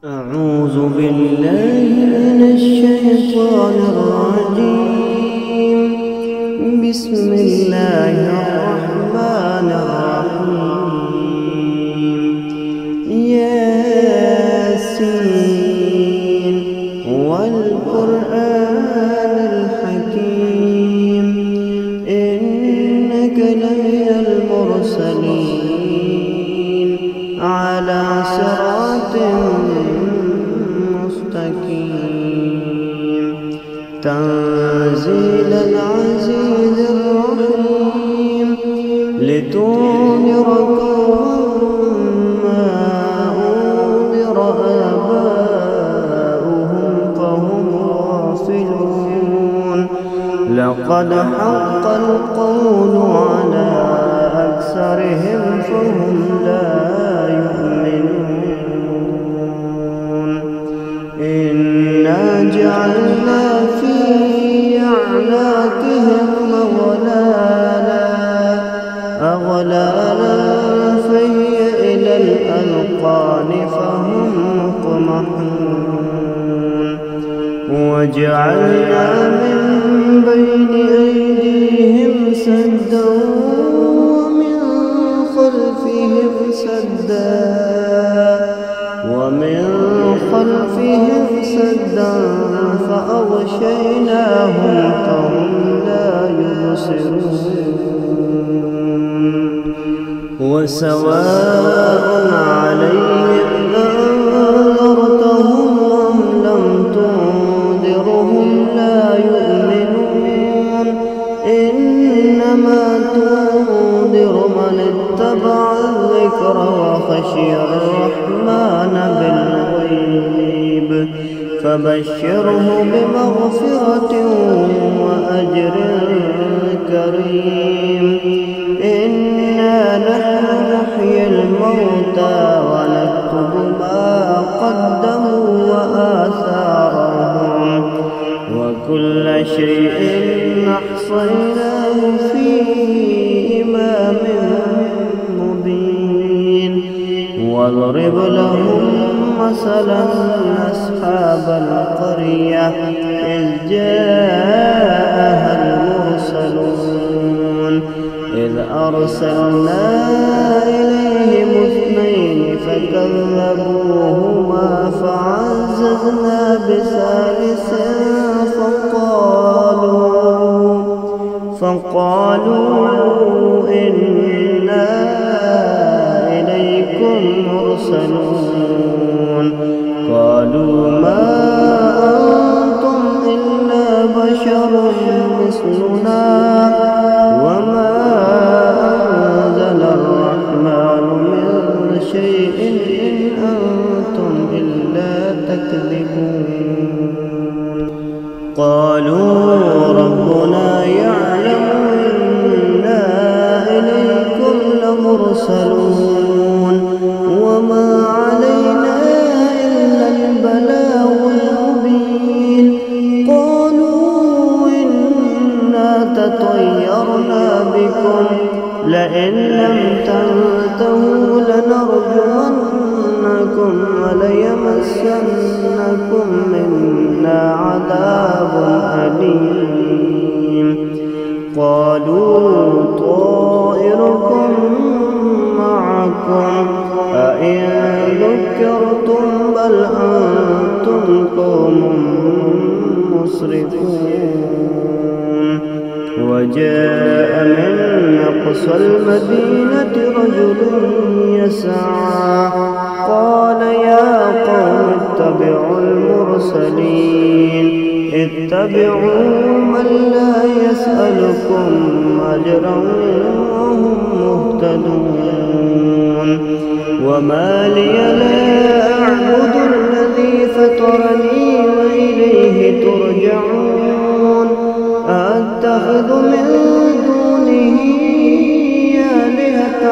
أعوذ بالله من الشيطان الرجيم. بسم الله الرحمن الرحيم. ياسين والقرآن الحكيم إنك لمن المرسلين على صراط مستقيم. تنزيل العزيز الرحيم لتنذر قوما ما أنذر آباؤهم فهم غافلون. لقد حق القول على أكثرهم فهم لا يؤمنون. إنا جعلنا في أعناقهم أغلالا فهي إلى الأذقان فهم مقمحون. وجعلنا من بين أيديهم سدا ومن خلفهم سدا فأغشيناهم فهم لا يبصرون. وسواء عليهم أنذرتهم أم لم تنذرهم لا يؤمنون. إنما تنذر من اتبع الذكر وخشي الرحمن بالغيب فبشره بمغفرة وأجر كريم. إنا نحن نحيي الموتى ونكتب ما قدموا وآثارهم وكل شيء أحصيناه في إمام مبين. واضرب لهم مثلا أصحاب القرية إذ جاءها المرسلون إذ أرسلنا إليهم اثنين فكذبوهما فعززنا بثالث فقالوا إنا إليكم مرسلون. قالوا ما أنتم إلا بشر مثلنا وما أنزل الرحمن من شيء إن أنتم إلا تكذبون. قالوا ربنا يعلم إنا إليكم لمرسلون وما علينا إلا البلاغ المبين. قالوا إنا تطيرنا بكم لئن لم تنتهوا لنرجمنكم وليمسنكم منا عذاب أليم. قالوا طائركم معكم أئن ذكرتم بل أنتم قوم مسرفون. وجاء من أقصى المدينة رجل يسعى قال يا قوم اتبعوا المرسلين اتبعوا من لا يسألكم أجرا وهم مهتدون. وما لي لا أعبد الذي فطرني وإليه ترجعون. أتخذ من دونه آلهة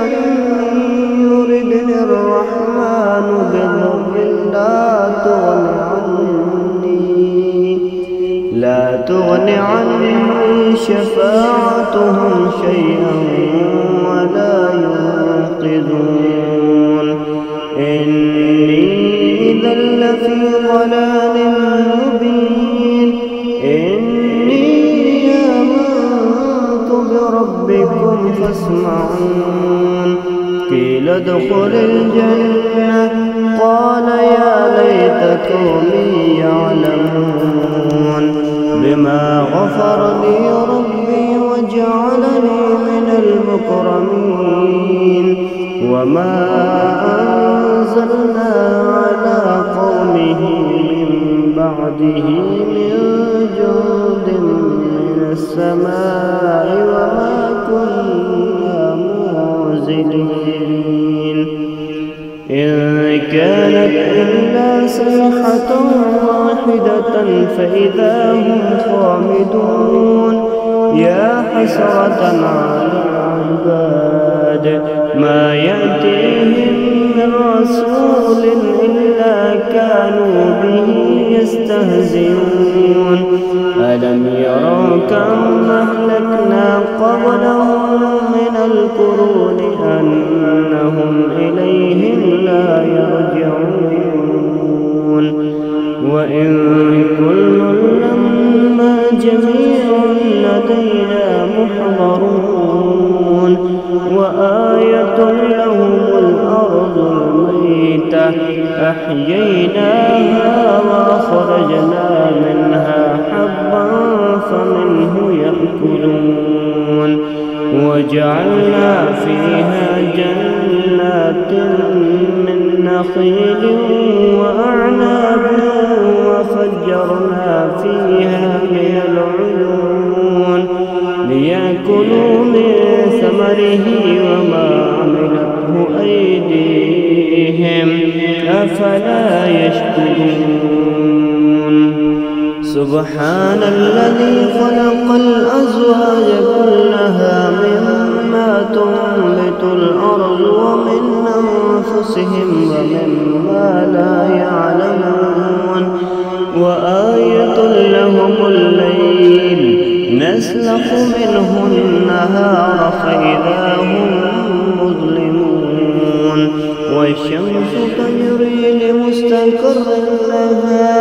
يردني الرحمن بضر لا تغن عني شفاعتهم شيئا ولا ينقذون. إني إذا لفي ضلال مبين. إني آمنت بربكم فاسمعون. قيل ادخل الجنة قال يا ليت قومي يعلمون بما غفر لي ربي وجعلني من المكرمين. وما أنزلنا على قومه من بعده من جند من السماء وما كنا منزلين. إن كانت إلا صيحة واحدة فإذا هم خامدون. يا حسرة على العباد ما يأتيهم من رسول إلا كانوا به يستهزئون. ألم يروا كم أهلكنا قبلهم من القرون أنهم إليهم لا يرجعون. وإن كل لما جميع لدينا محضرون. وآية لهم الأرض الميتة أحييناها وأخرجنا منها حبا فمنه يأكلون. وجعلنا فيها جنات من نخيل وأعناب وفجرنا فيها من العيون ليأكلوا من ثمره وما عملته أيديهم أفلا يشكرون. سبحان الذي خلق الأزواج كلها مما تنبت الأرض ومن أنفسهم ومما لا يعلمون. وآية لهم الليل نسلخ منه النهار فإذا هم مظلمون. والشمس تجري لمستقر لها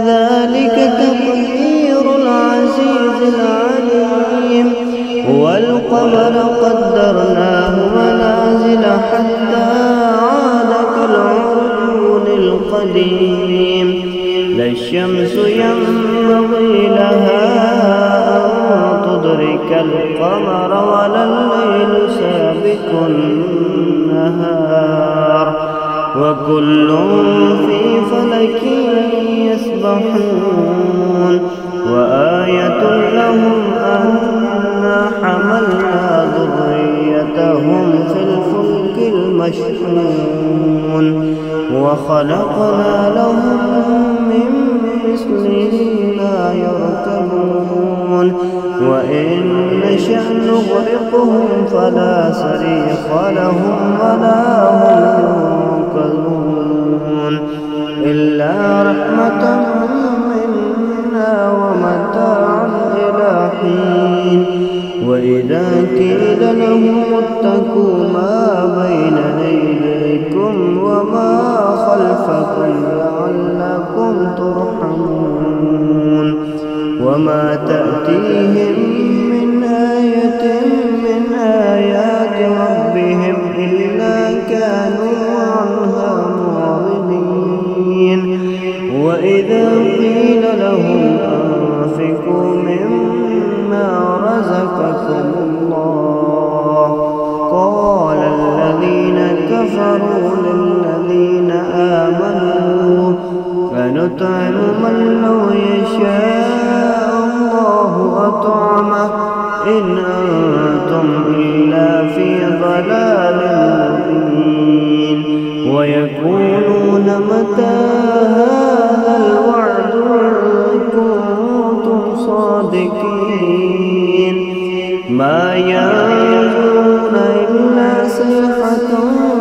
ذلك تقدير العزيز العليم. والقمر قدرناه منازل حتى عاد كالعرجون القديم. لا الشمس ينبغي لها أن تدرك القمر ولا الليل سابق النهار وكل في فلك يسبحون. وآية لهم أنا حملنا ذريتهم في الفلك المشحون وخلقنا لهم من مثله ما يركبون. وإن نشأ نغرقهم فلا صريخ لهم ولا هم ينقذون إلا رحمة منا ومتاعا إلى حين. وإذا قيل لهم اتقوا ما بين أيديكم وما خلفكم لعلكم ترحمون. وما تأتيهم من آية من آيات ربهم إلا كانوا عنها معرضين. وإذا قيل لهم أنفقوا مما رزقكم الله قال الذين كفروا للذين آمنوا فنطعم من لو يشاء الله أطعمه إن أنتم إلا في ضلال مبين. ويقولون متى هذا الوعد إن كنتم صادقين. ما ينظرون إلا صيحة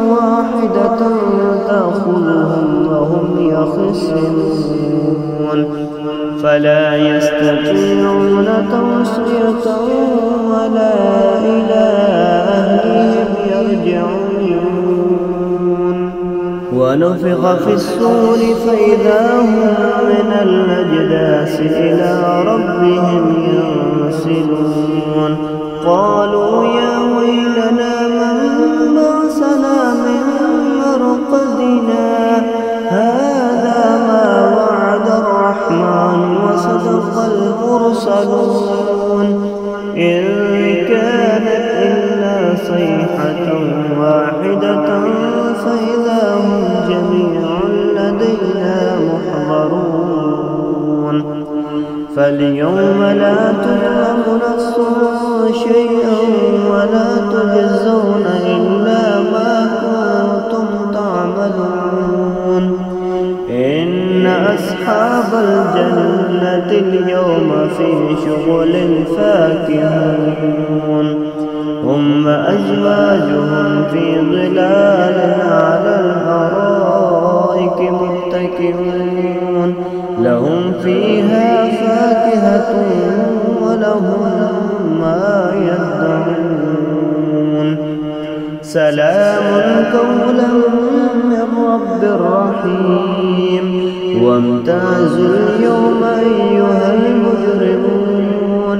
واحدة تأخذهم وهم يخصمون فلا يستطيعون توصية ولا إلى أهلهم يرجعون. ونفخ في الصور فإذا هم من الأجداث إلى ربهم ينسلون قالوا يا ويلنا من بعثنا من مرقدنا هذا ما وعد الرحمن وصدق المرسلون إن كانت إلا صيحة واحدة فإذا هم جميع لدينا محضرون فاليوم لا تظلم نفس شيئا ولا تجزون إلا ما كنتم تعملون إن أصحاب الجنة اليوم في شغل فاكهون هم أزواجهم في ظلال على الأرائك متكئون لهم فيها فاكهة ولهم ما يدعون سلام قولا من رب رحيم وامتازوا اليوم أيها المجرمون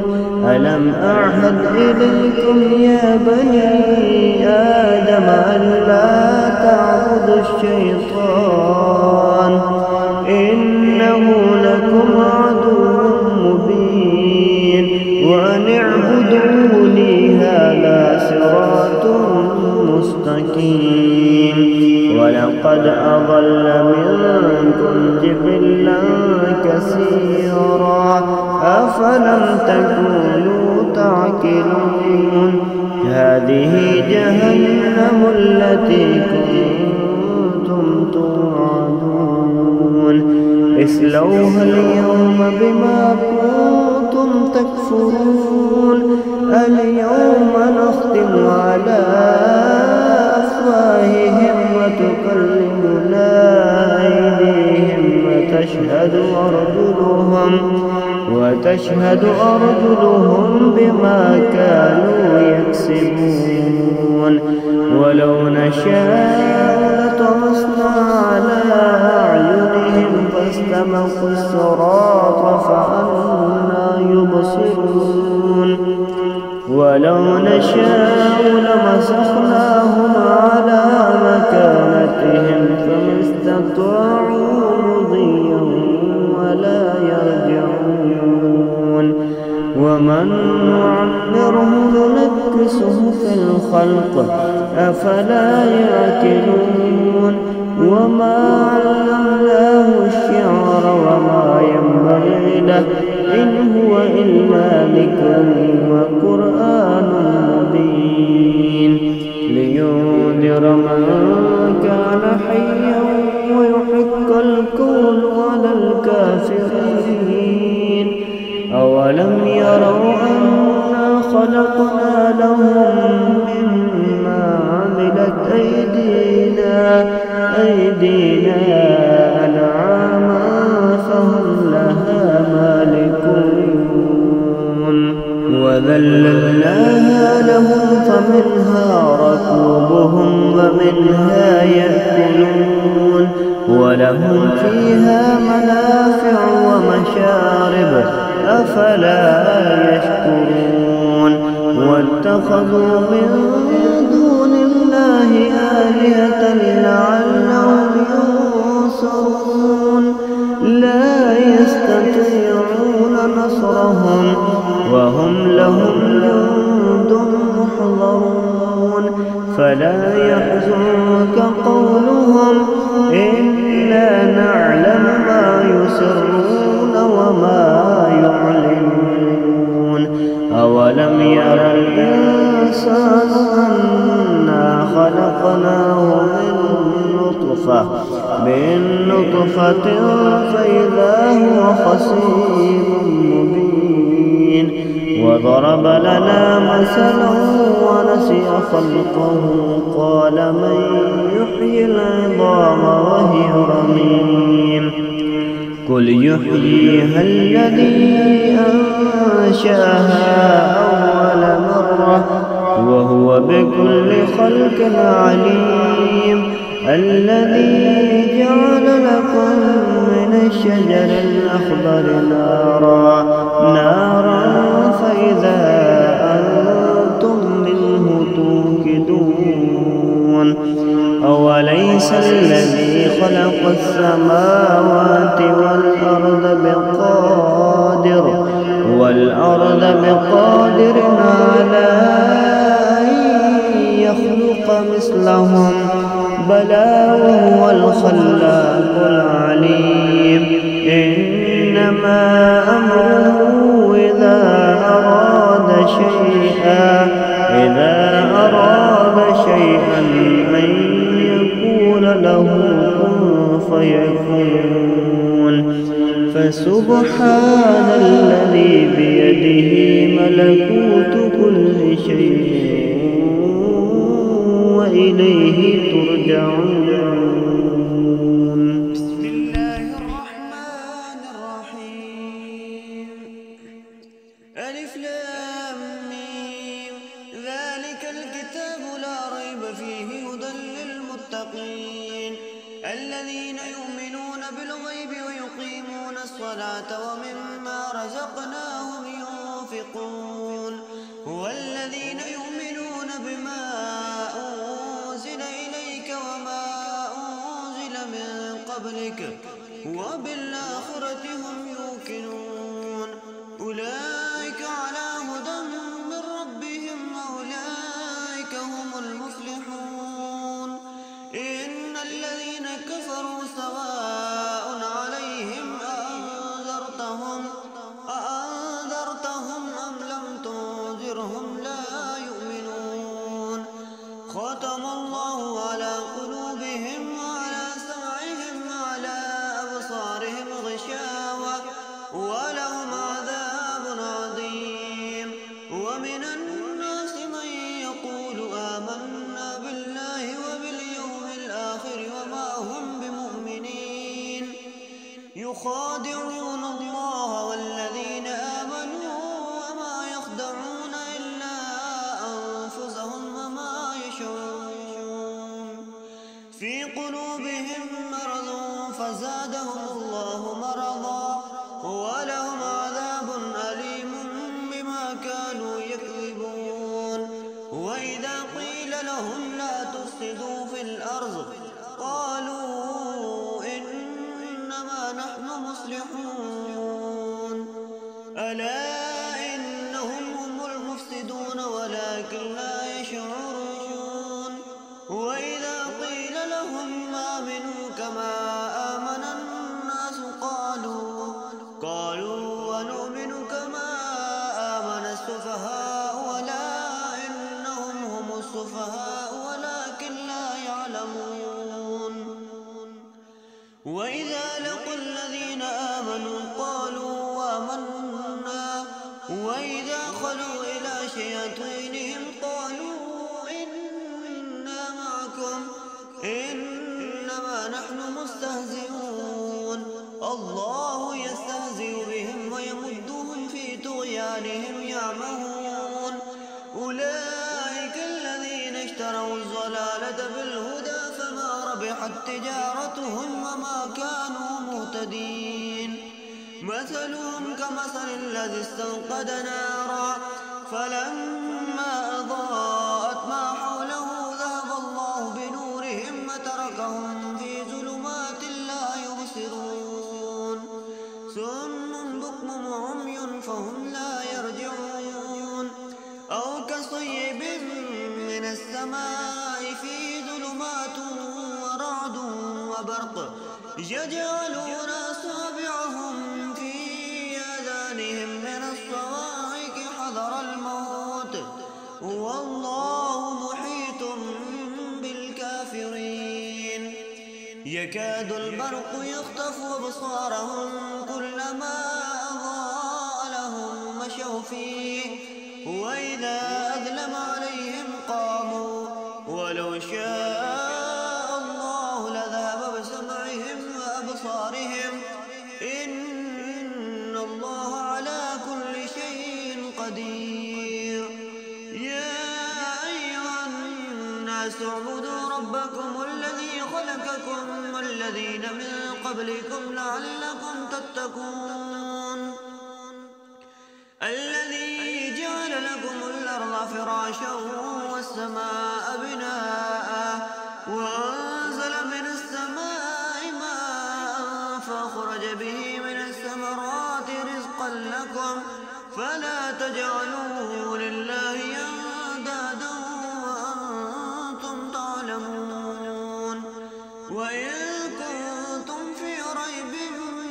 ألم أعهد إليكم يا بني آدم ألا تعبدوا الشيطان إنه لكم عدو مبين وأن اعبدوني هذا صراط مستقيم ولقد أضل منكم جبلا كثيرا أفلم تكونوا تعقلون هذه جهنم التي كنتم توعدون اصلوها اليوم بما كنتم تكفرون اليوم نختم على أفواههم وتكلمنا أيديهم وتشهد أرجلهم بما كانوا يكسبون ولو نشاء لطمسنا على أعينهم فاستبقوا الصراط فأنى يبصرون ولو نشاء لمسخناهم على مكانتهم فما استطاعوا مضيا ولا يرجعون ومن نعمره ننكسه في الخلق أفلا يعقلون وما علمناه الشعر وما ينبغي له إن هو إلا ذكر وقرآن مبين لينذر من كان حيا ويحق القول على الكافرين أولم يروا أنا خلقنا لهم مما عملت أيدينا أنعاما فهم لها مالكون وذللناها لهم فمنها ركوبهم ومنها يأكلون ولهم فيها منافع ومشارب أفلا يشكرون واتخذوا من دون الله آلهة لعلهم ينصرون لا يستطيعون نصرهم وهم لهم جند محضرون فلا يحزنك قولهم إنا نعلم ما يسرون وما يعلنون أولم ير الإنسان أنا خلقناه من نطفة فإذا هو خصيم مبين وضرب لنا مثلا ونسي خلقه قال من يحيي العظام وهي رميم قل يحييها الذي أنشأها أول مرة وهو بكل خلق عليم الذي جعل لكم من الشجر الأخضر نارا فإذا أنتم منه توقدون أوليس الذي خلق السماوات والأرض بقادر على أن يخلق مثلهم بلى وهو الخلاق العليم إنما أمره إذا أراد شيئا أن يقول له كن فيكون فسبحان الذي بيده ملكوت كل شيء وإليه ترجعون. بسم الله الرحمن الرحيم. ألف لام ميم ذلك الكتاب لا ريب فيه هدى للمتقين الذين يؤمنون بالغيب ويقيمون الصلاة ومما رزقناهم ينفقون والذين يؤمنون بما أنزل إليك وما أنزل من قبلك وبالآخرة هم يوقنون أولئك على هدى من ربهم أولئك هم المفلحون إن الذين كفروا سواء عليهم أأنذرتهم أم لم تنذرهم لا يؤمنون ختم الله على قلوبهم وعلى سمعهم وعلى أبصارهم غشاوة ولهم عذاب عظيم ومن الناس من يقول آمنا بالله وباليوم الآخر وما هم بمؤمنين يخادعون الله والذين آمنوا وما يخدعون إلا أنفسهم وما يشعرون في قلوبهم مرض فزادهم الله مرضا ولهم عذاب أليم بما كانوا يكذبون وإذا قيل لهم لا تفسدوا في الأرض قالوا إنما نحن مصلحون ألا إنهم هم المفسدون ولكن لا يشعرون وإذا قيل لهم آمنوا كما آمن الناس قالوا ونؤمن كما آمن السفهاء ألا إنهم هم السفهاء ولكن لا يعلمون وإذا لقوا الذين آمنوا قالوا آمنا وإذا خلوا إلى شياطينهم قالوا إنا معكم إنما نحن مستهزئون الله يستهزئ بهم ويمدهم في طغيانهم يعمهون أولئك الذين اشتروا الضلالة بالهدى فما ربحت تجارتهم وما كانوا مهتدين مثلهم كمثل الذي استوقد نارا فلما أضاءت ما حوله ذهب الله بنورهم وتركهم في ظلمات لا يبصرون صم بكم عمي فهم لا يرجعون أو كصيب من السماء فيه ظلمات ورعد وبرق يجعلون أصابعهم في آذانهم من الصواعق حذر الموت والله محيط بالكافرين يكاد البرق يخطف أبصارهم كلما أضاء لهم مشوا فيه وإذا أظلم عليهم قاموا ولو شاء الله لذهب بسمعهم وأبصارهم إن الله على كل شيء قدير يا أيها الناس اعبدوا ربكم الذي خلقكم والذين من قبلكم لعلكم تتقون الذي جعل لكم الأرض فراشا والسماء بناء وأنزل من السماء ماء فأخرج به من الثمرات رزقا لكم فلا تجعلوا لله أندادا وأنتم تعلمون وإن كنتم في ريب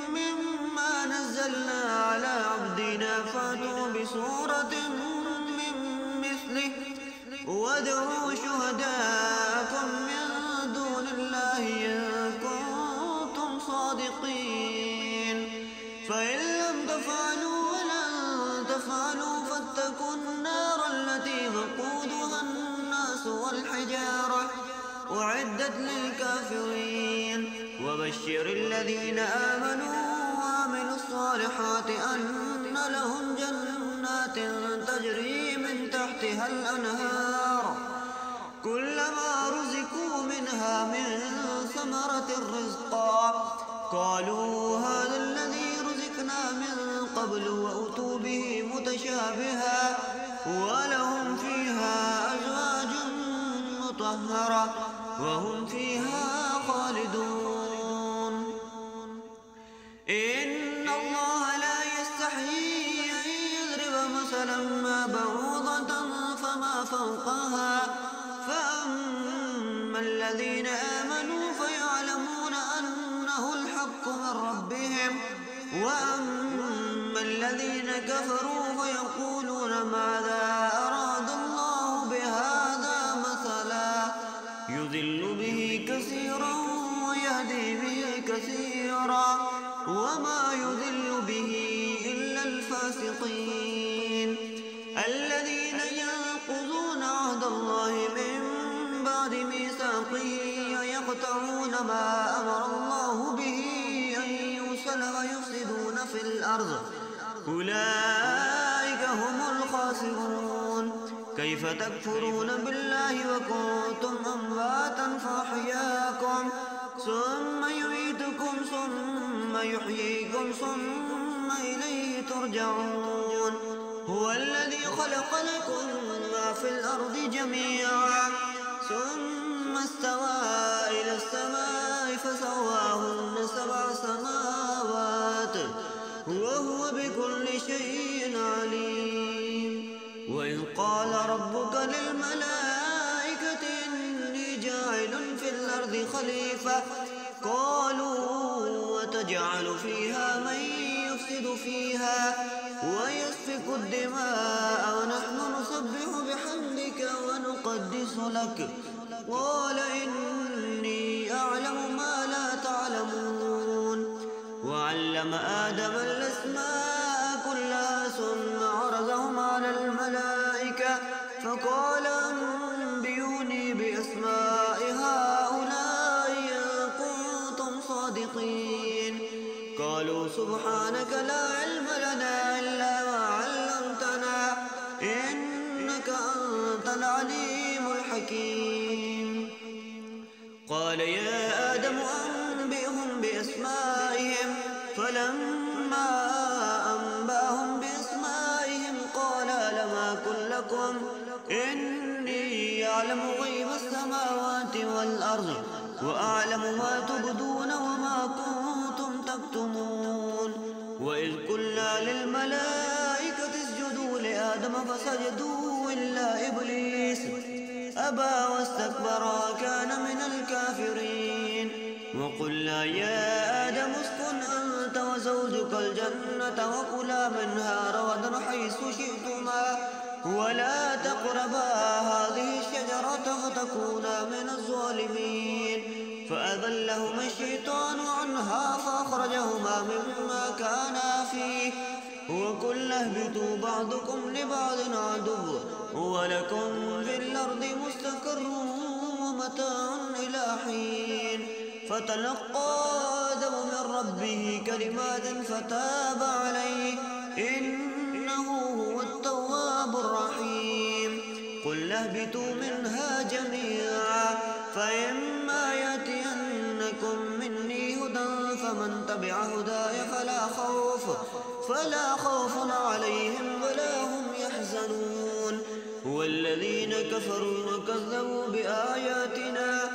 مما نزلنا على عبدنا فأتوا بسورة من مثله وادعوا شهداءكم من دون الله إن كنتم صادقين فإن لم تفعلوا ولن تفعلوا فاتقوا النار التي وقودها الناس والحجارة أعدت للكافرين وبشر الذين آمنوا وعملوا الصالحات أن لهم جنات تجري من تحتها الأنهار كلما رزقوا منها من ثمرة رزقا قالوا هذا الذي رزقنا من قبل وأتوا به متشابها ولهم فيها أزواج مطهرة وهم فيها خالدون إن الله لا يستحيي أن يضرب مثلا ما بعوضة فما فوقها فأما الذين آمنوا فيعلمون أنه الحق من ربهم وأما الذين كفروا فيقولون ماذا أراد الله بهذا مثلا يضل به كثيرا ويهدي به كثيرا وما يضل به إلا الفاسقين الذين ينقضون عهد الله من بعد ميثاقه ويقطعون ما أمر الله به أن يوصل ويفسدون في الأرض أولئك هم الخاسرون كيف تكفرون بالله وكنتم أمواتا فأحياكم ثم يميتكم ثم يحييكم ثم إليه ترجعون هو الذي خلق لكم ما في الأرض جميعا ثم استوى إلى السماء فسواهن 7 سماوات وهو بكل شيء عليم وإذ قال ربك للملائكة إني جاعل في الأرض خليفة قالوا وتجعل فيها من يفسد فيها ويسفك الدماء ونحن نسبح بحمدك ونقدس لك قال إني أعلم ما لا تعلمون وعلم آدم الأسماء كلها ثم عرضهم على الملائكة فقال أنبئوني بأسماء هؤلاء إن كنتم صادقين قالوا سبحانك لا علم لنا إلا ما علمتنا إنك أنت العليم الحكيم قال يا آدم أنبئهم بأسمائهم فلما أنبأهم بأسمائهم قال لم أقل لكم إني أعلم غيب السماوات والأرض وأعلم ما تبدون وما كنتم تكتمون وإذ قلنا للملائكة اسجدوا لآدم فسجدوا إلا إبليس أبى واستكبر وكان من الكافرين وقلنا يا آدم اسكن أنت وزوجك الجنة وكلا منها رغدا حيث شئتما ولا تقربا هذه الشجرة فتكونا من الظالمين فأذلهما الشيطان عنها فأخرجهما مما كانا فيه وقلنا اهبطوا بعضكم لبعض عدو ولكم في الأرض مستقر ومتاع إلى حين فتلقى آدم من ربه كلمات فتاب عليه إنه هو التواب الرحيم قلنا اهبطوا منها جميعا فإما يأتين فمن تبع هداي فلا خوف عليهم ولا هم يحزنون. والذين كفروا وكذبوا بآياتنا